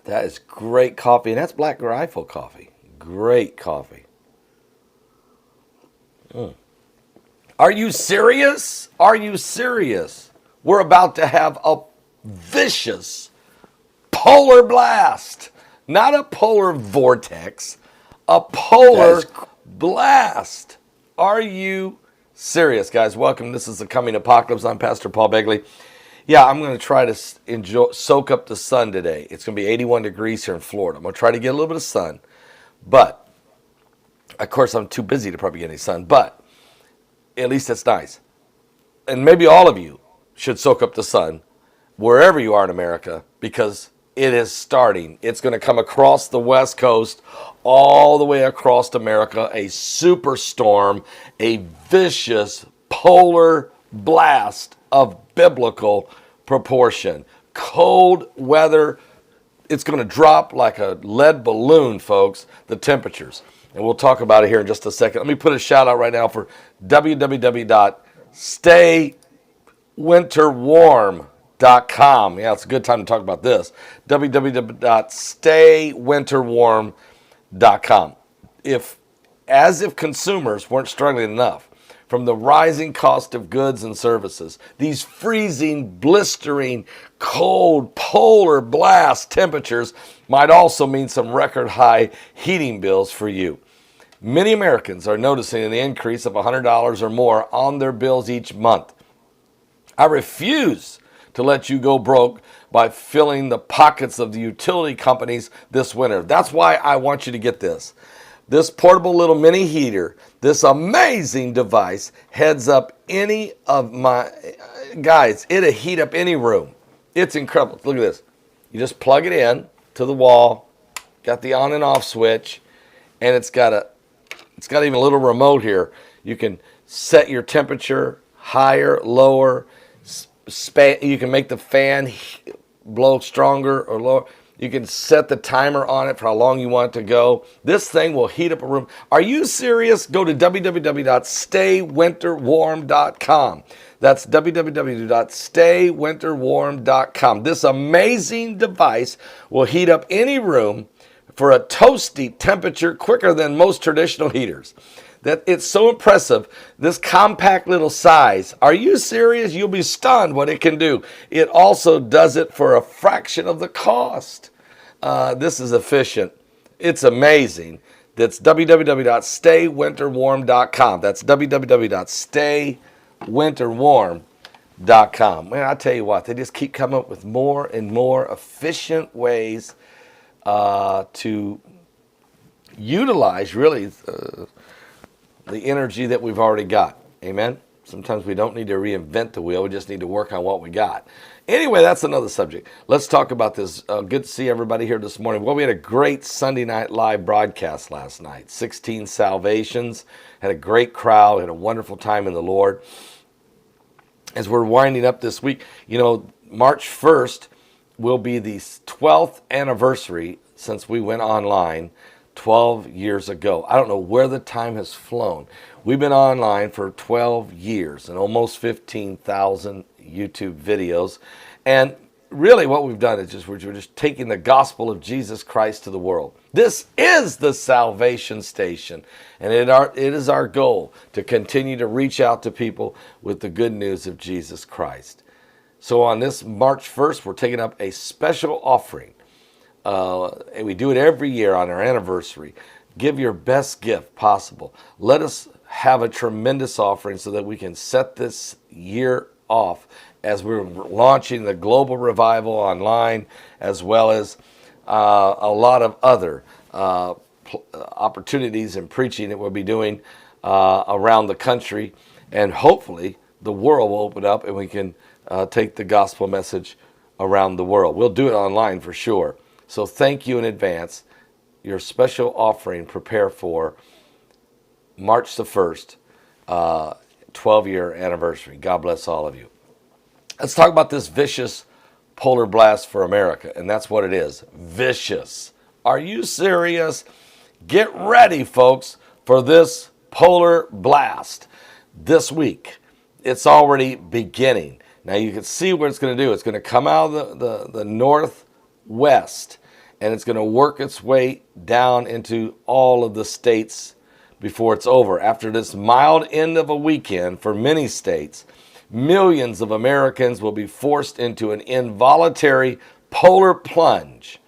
That is great coffee, and that's Black Rifle coffee. Great coffee. Are you serious? Are you serious? We're about to have a vicious polar blast. Not a polar vortex, a polar blast. Are you serious, guys? Welcome. This is the Coming Apocalypse. I'm Pastor Paul Begley. Yeah, I'm going to try to soak up the sun today. It's going to be 81 degrees here in Florida. I'm going to try to get a little bit of sun. But, of course, I'm too busy to probably get any sun. But, at least it's nice. And maybe all of you should soak up the sun wherever you are in America, because it is starting. It's going to come across the West Coast, all the way across America, a superstorm, a vicious polar blast of biblical proportion. Cold weather. It's going to drop like a lead balloon, folks, the temperatures. And we'll talk about it here in just a second. Let me put a shout out right now for www.staywinterwarm.com. Yeah, it's a good time to talk about this. www.staywinterwarm.com. As if consumers weren't struggling enough from the rising cost of goods and services, these freezing, blistering, cold, polar blast temperatures might also mean some record high heating bills for you. Many Americans are noticing an increase of $100 or more on their bills each month. I refuse to let you go broke by filling the pockets of the utility companies this winter. That's why I want you to get this. This portable little mini heater, this amazing device, heads up any of my, guys, it'll heat up any room. It's incredible. Look at this. You just plug it in to the wall, got the on and off switch, and it's got even a little remote here. You can set your temperature higher, lower, you can make the fan blow stronger or lower. You can set the timer on it for how long you want it to go. This thing will heat up a room. Are you serious? Go to www.staywinterwarm.com. That's www.staywinterwarm.com. This amazing device will heat up any room for a toasty temperature quicker than most traditional heaters. That it's so impressive, this compact little size. Are you serious? You'll be stunned what it can do. It also does it for a fraction of the cost. This is efficient. It's amazing. That's www.staywinterwarm.com. That's www.staywinterwarm.com. Man, I tell you what, they just keep coming up with more and more efficient ways to utilize, really, the energy that we've already got. Amen? Sometimes we don't need to reinvent the wheel. We just need to work on what we got. Anyway, that's another subject. Let's talk about this. Good to see everybody here this morning. Well, we had a great Sunday night live broadcast last night. 16 salvations. Had a great crowd. Had a wonderful time in the Lord. As we're winding up this week, March 1st will be the 12th anniversary since we went online 12 years ago. I don't know where the time has flown. We've been online for 12 years and almost 15,000 YouTube videos. And really what we've done is we're just taking the gospel of Jesus Christ to the world. This is the salvation station. And it is our goal to continue to reach out to people with the good news of Jesus Christ. So on this March 1st, we're taking up a special offering. And we do it every year on our anniversary. Give your best gift possible. Let us have a tremendous offering so that we can set this year off as we're launching the global revival online, as well as a lot of other opportunities and preaching that we'll be doing around the country. And hopefully the world will open up and we can take the gospel message around the world. We'll do it online for sure. So thank you in advance. Your special offering, prepare for March the 1st, 12-year anniversary. God bless all of you. Let's talk about this vicious polar blast for America, and that's what it is, vicious. Are you serious? Get ready, folks, for this polar blast this week. It's already beginning. Now you can see what it's going to do. It's going to come out of the northwest, and it's going to work its way down into all of the states before it's over. After this mild end of a weekend for many states, millions of Americans will be forced into an involuntary polar plunge.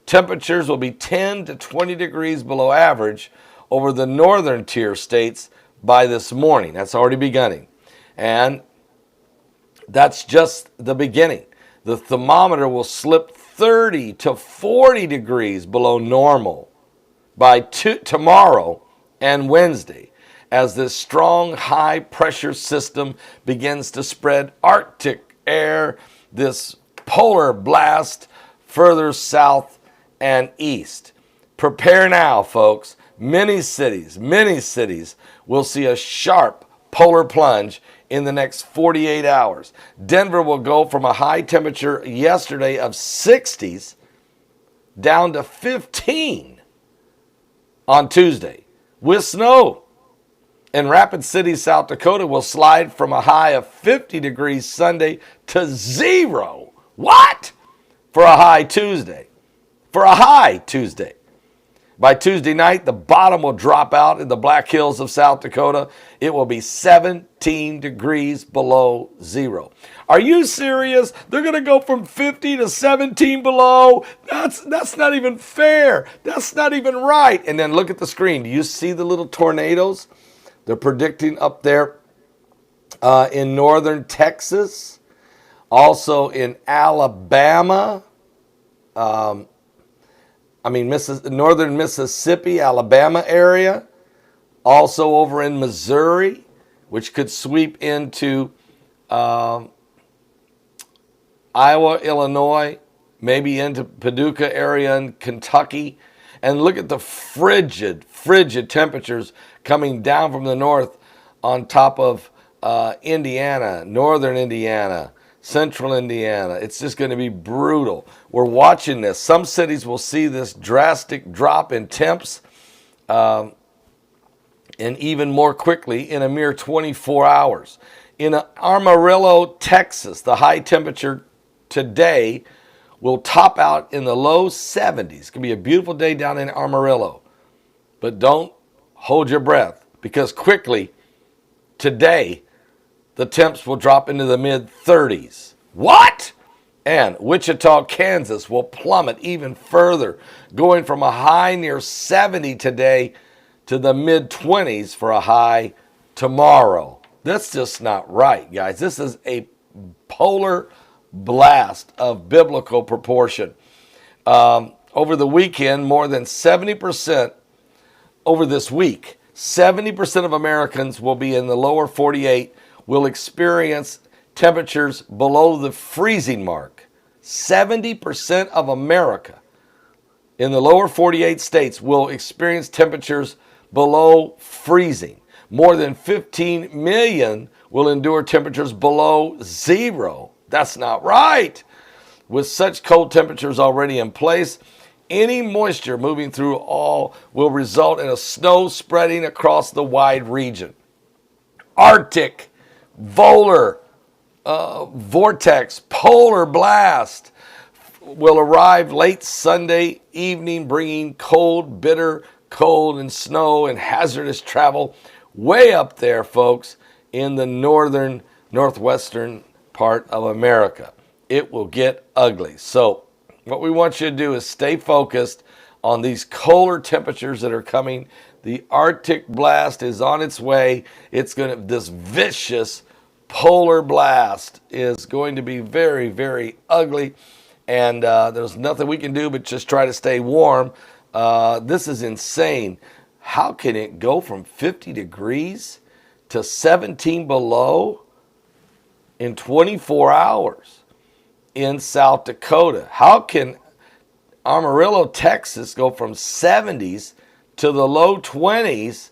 Temperatures will be 10 to 20 degrees below average over the northern tier states by this morning. That's already beginning. And that's just the beginning. The thermometer will slip 30 to 40 degrees below normal by tomorrow and Wednesday as this strong high pressure system begins to spread Arctic air, this polar blast further south and east. Prepare now, folks. Many cities will see a sharp polar plunge in the next 48 hours. Denver will go from a high temperature yesterday of 60s down to 15 on Tuesday with snow. And Rapid City, South Dakota will slide from a high of 50 degrees Sunday to 0. What? For a high Tuesday. By Tuesday night, the bottom will drop out in the Black Hills of South Dakota. It will be 17 degrees below 0. Are you serious? They're going to go from 50 to 17 below? That's not even fair. That's not even right. And then look at the screen. Do you see the little tornadoes? They're predicting up there in northern Texas, also in Alabama, northern Mississippi, Alabama area, also over in Missouri, which could sweep into Iowa, Illinois, maybe into Paducah area in Kentucky. And look at the frigid temperatures coming down from the north on top of Indiana, northern Indiana, central Indiana. It's just going to be brutal. We're watching this. Some cities will see this drastic drop in temps and even more quickly in a mere 24 hours. In Amarillo, Texas, the high temperature today will top out in the low 70s. It's going to be a beautiful day down in Amarillo. But don't hold your breath, because quickly today the temps will drop into the mid-30s. What? And Wichita, Kansas will plummet even further, going from a high near 70 today to the mid-20s for a high tomorrow. That's just not right, guys. This is a polar blast of biblical proportion. Over the weekend, more than 70%, over this week, 70% of Americans will be in the lower 48, will experience temperatures below the freezing mark. 70% of America in the lower 48 states will experience temperatures below freezing. More than 15 million will endure temperatures below 0. That's not right. With such cold temperatures already in place, any moisture moving through all will result in a snow spreading across the wide region. Arctic, vortex, polar blast will arrive late Sunday evening, bringing cold, bitter cold and snow and hazardous travel way up there, folks, in the northwestern part of America. It will get ugly. So what we want you to do is stay focused on these colder temperatures that are coming. The Arctic blast is on its way. This vicious polar blast is going to be very, very ugly. And there's nothing we can do but just try to stay warm. This is insane. How can it go from 50 degrees to 17 below in 24 hours in South Dakota? How can Amarillo, Texas go from 70s to the low 20s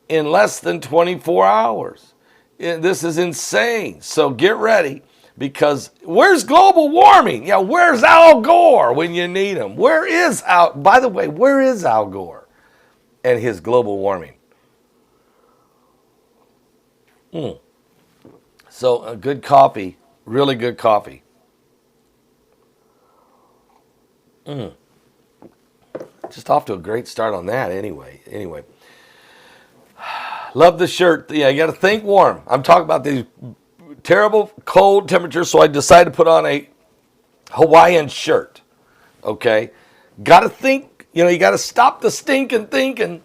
in less than 24 hours? This is insane. So get ready, because where's global warming? Yeah, where's Al Gore when you need him? By the way, where is Al Gore and his global warming? So a good coffee, really good coffee. Just off to a great start on that anyway. Love the shirt. Yeah, you got to think warm. I'm talking about these terrible cold temperatures, so I decided to put on a Hawaiian shirt. Okay? Got to think, you got to stop the stinking thinking.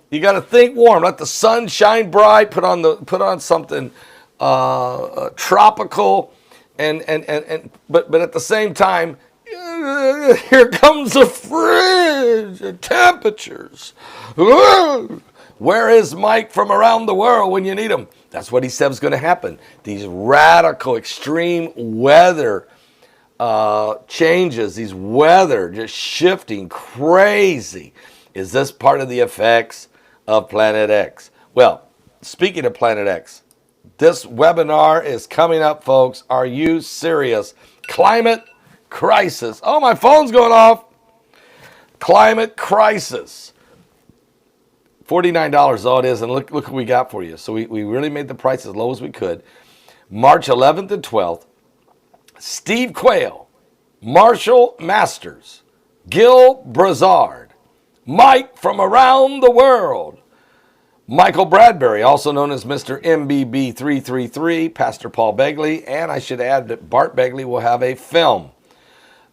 You got to think warm. Let the sun shine bright. Put on something tropical, but at the same time, here comes the fridge temperatures. Where is Mike from around the world when you need him? That's what he said was going to happen. These radical, extreme weather changes, these weather just shifting crazy. Is this part of the effects of Planet X? Well, speaking of Planet X, this webinar is coming up, folks. Are you serious? Climate crisis. Oh, my phone's going off. Climate crisis. $49 is all it is, and look what we got for you. So we really made the price as low as we could. March 11th and 12th, Steve Quayle, Marshall Masters, Gil Brazard, Mike from around the world, Michael Bradbury, also known as Mr. MBB333, Pastor Paul Begley, and I should add that Bart Begley will have a film.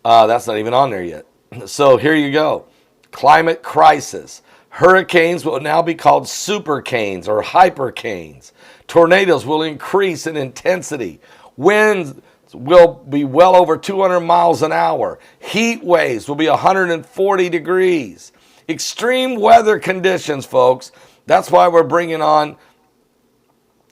That's not even on there yet. So here you go. Climate crisis. Hurricanes will now be called supercanes or hypercanes. Tornadoes will increase in intensity. Winds will be well over 200 miles an hour. Heat waves will be 140 degrees. Extreme weather conditions, folks. That's why we're bringing on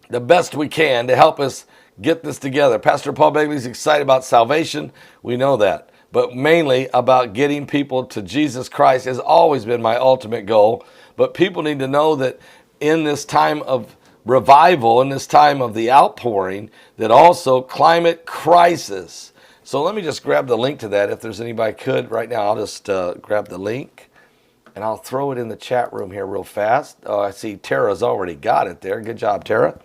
the best we can to help us get this together. Pastor Paul Begley's excited about salvation. We know that. But mainly about getting people to Jesus Christ has always been my ultimate goal. But people need to know that in this time of revival, in this time of the outpouring, that also climate crisis. So let me just grab the link to that if there's anybody could. Right now, I'll just grab the link. And I'll throw it in the chat room here real fast. Oh, I see Tara's already got it there. Good job, Tara.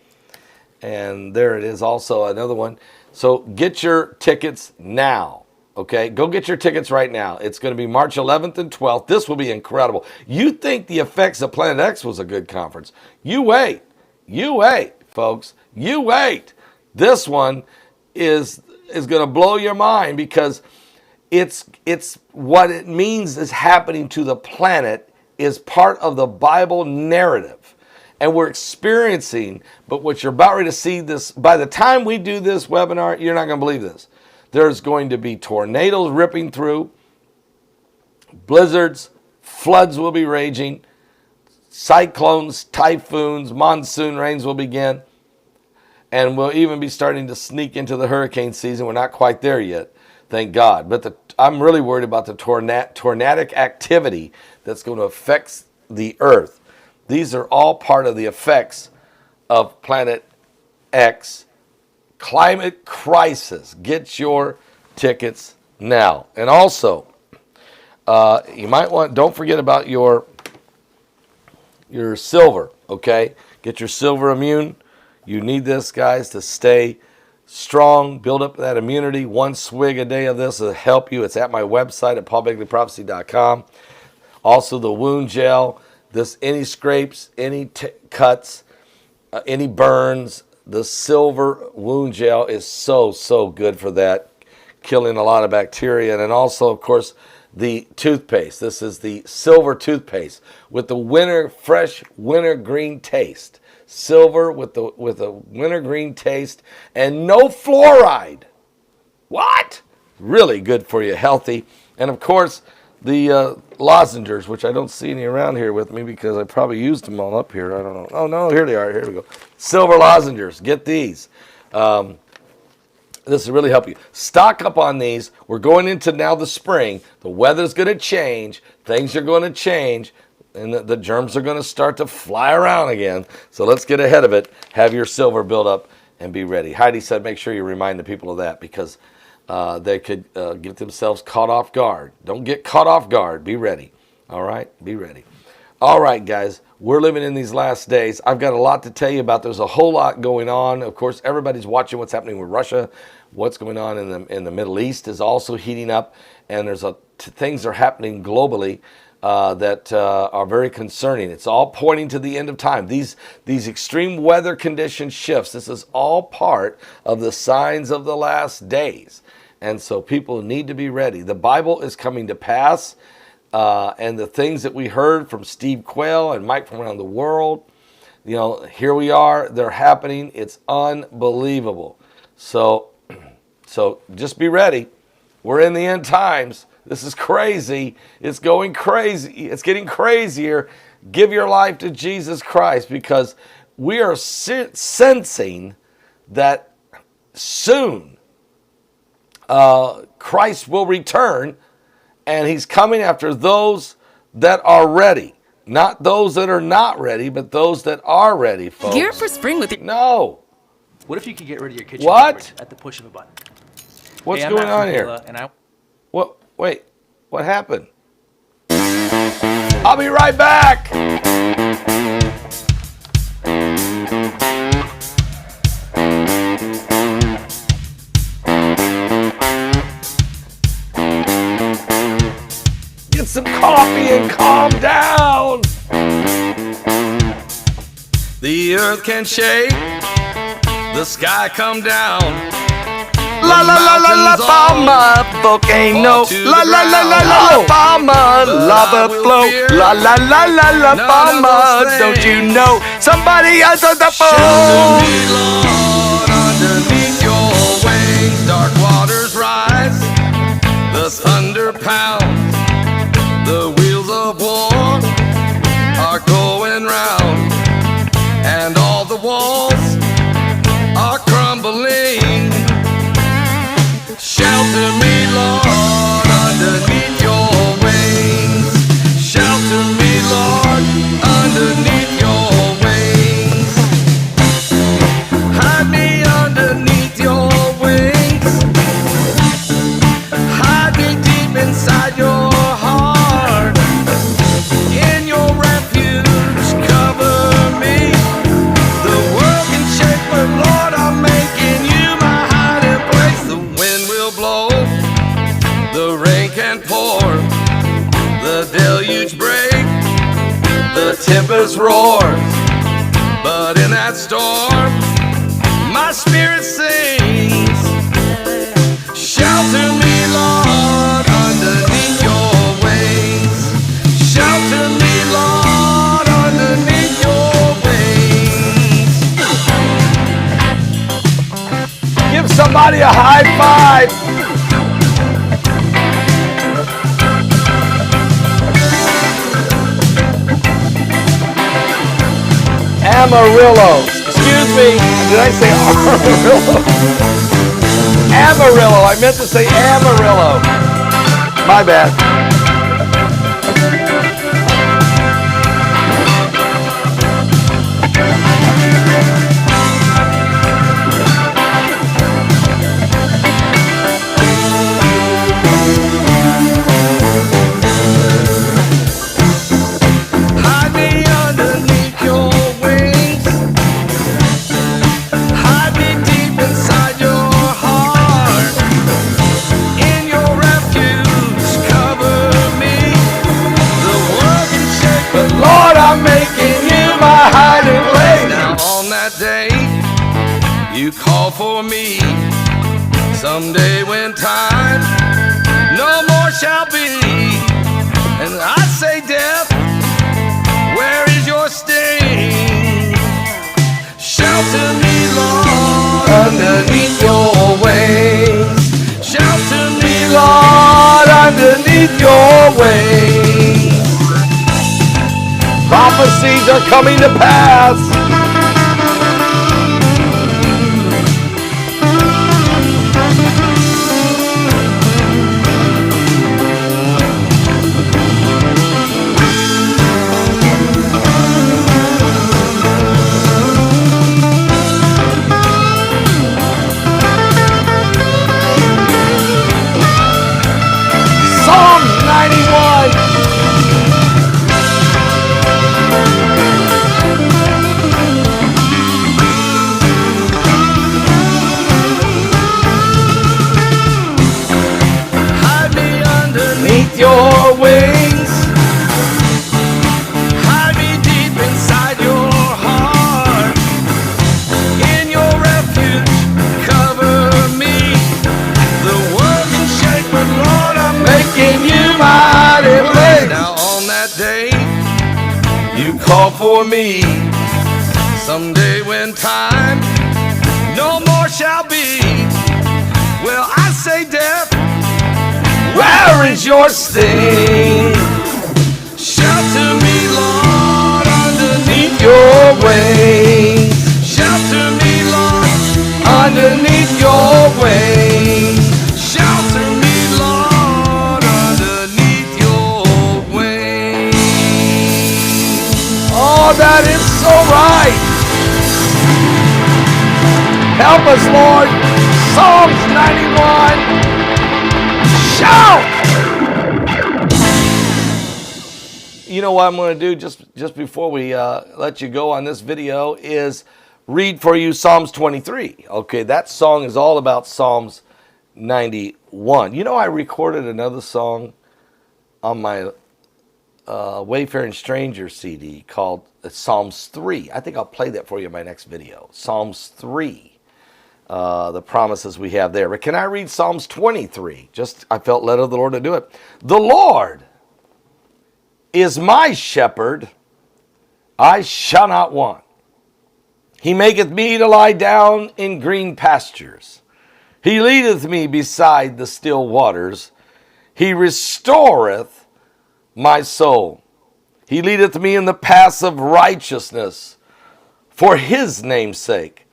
And there it is, also another one. So get your tickets now, okay? Go get your tickets right now. It's going to be March 11th and 12th. This will be incredible. You think the effects of Planet X was a good conference. You wait. You wait, folks. You wait. This one is going to blow your mind because it's what it means is happening to the planet is part of the Bible narrative. And we're experiencing, but what you're about ready to see this, by the time we do this webinar, you're not going to believe this. There's going to be tornadoes ripping through, blizzards, floods will be raging, cyclones, typhoons, monsoon rains will begin, and we'll even be starting to sneak into the hurricane season. We're not quite there yet. Thank God. But I'm really worried about the tornadic activity that's going to affect the earth. These are all part of the effects of Planet X. Climate crisis. Get your tickets now. And also, you might don't forget about your silver, okay? Get your silver immune. You need this, guys, to stay strong, build up that immunity. One swig a day of this will help you. It's at my website at paulbegleyprophecy.com. Also, the wound gel. Any scrapes, any cuts, any burns. The silver wound gel is so good for that, killing a lot of bacteria. And then also, of course, the toothpaste. This is the silver toothpaste with the fresh wintergreen taste. Silver with a wintergreen taste and no fluoride. What? Really good for you, healthy. And of course, the lozenges, which I don't see any around here with me because I probably used them all up here. I don't know. Oh, no, here they are. Here we go. Silver lozenges. Get these. This will really help you. Stock up on these. We're going into now the spring. The weather's going to change. Things are going to change. And the germs are going to start to fly around again. So let's get ahead of it. Have your silver build up and be ready. Heidi said make sure you remind the people of that because they could get themselves caught off guard. Don't get caught off guard. Be ready. All right? Be ready. All right, guys. We're living in these last days. I've got a lot to tell you about. There's a whole lot going on. Of course, everybody's watching what's happening with Russia, what's going on in the Middle East is also heating up, and there's things are happening globally that are very concerning. It's all pointing to the end of time. These extreme weather condition shifts, this is all part of the signs of the last days. And so people need to be ready. The Bible is coming to pass, and the things that we heard from Steve Quayle and Mike from around the world, here we are, they're happening. It's unbelievable. So just be ready. We're in the end times. This is crazy. It's going crazy. It's getting crazier. Give your life to Jesus Christ, because we are sensing that soon Christ will return, and he's coming after those that are ready. Not those that are not ready, but those that are ready, folks. Gear up for spring with your... No. What if you could get rid of your kitchen What? at the push of a button? What's Hey, going on here? And What? Wait, what happened? I'll be right back. Get some coffee and calm down. The earth can shake, the sky come down. La la la la la Bama, volcano. La la la la la la Bama, lava flow. La la la la la Bama, don't you know somebody else on the phone? Shelter me, Lord, underneath your wings. Dark waters rise, the thunder pounds, the wheels of war are going round, and all the walls are crumbling. Shelter me, Lord, underneath your wings. Shelter me, Lord, underneath your wings. Hide me underneath your wings. Hide me deep inside your heart. In your refuge, cover me. The world can shake, but Lord, I'm making you my hiding place. The wind will blow, the rain can pour, the deluge break, the tempest roars. But in that storm, my spirit sings. Shelter me, Lord, underneath your wings. Shelter me, Lord, underneath your wings. Give somebody a high five. Amarillo. Excuse me. Did I say Amarillo? Amarillo. I meant to say Amarillo. My bad. Hide me underneath your wings. Hide me deep inside your heart. In your refuge, cover me. The world can shake, but Lord, I'm making you my hiding place. Now on that day, you call for me. Someday when time no more shall be, and I say, death, where is your sting? Shelter me, Lord, underneath your wings. Shelter me, Lord, underneath your wings. Prophecies are coming to pass. Psalm 91. call for me. Someday when time no more shall be, well, I say, death, where is your sting? Shelter me, Lord, underneath your wings. Shelter me, Lord, underneath your wings. Shelter me, Lord, underneath your wings. Oh, that is so right. Help us, Lord. Psalms 91. Shout! You know what I'm going to do just before we let you go on this video is read for you Psalms 23. Okay, that song is all about Psalms 91. You know, I recorded another song on my Wayfaring Stranger CD called Psalms 3. I think I'll play that for you in my next video. Psalms 3. The promises we have there. But can I read Psalms 23? I felt led of the Lord to do it. The Lord is my shepherd, I shall not want. He maketh me to lie down in green pastures. He leadeth me beside the still waters. He restoreth my soul. He leadeth me in the paths of righteousness for his name's sake.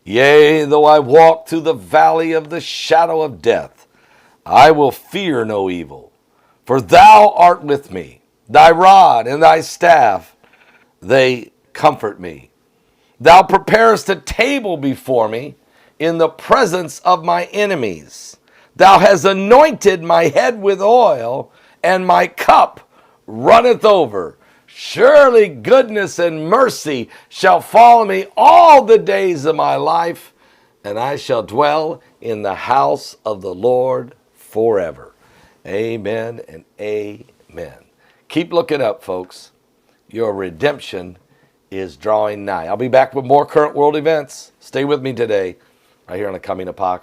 Yea, though I walk through the valley of the shadow of death, I will fear no evil, for thou art with me. Thy rod and thy staff, they comfort me. Thou preparest a table before me in the presence of my enemies. Thou hast anointed my head with oil, and my cup runneth over. Surely goodness and mercy shall follow me all the days of my life, and I shall dwell in the house of the Lord forever. Amen and amen. Keep looking up, folks. Your redemption is drawing nigh. I'll be back with more current world events. Stay with me today, right here on the Coming Apocalypse.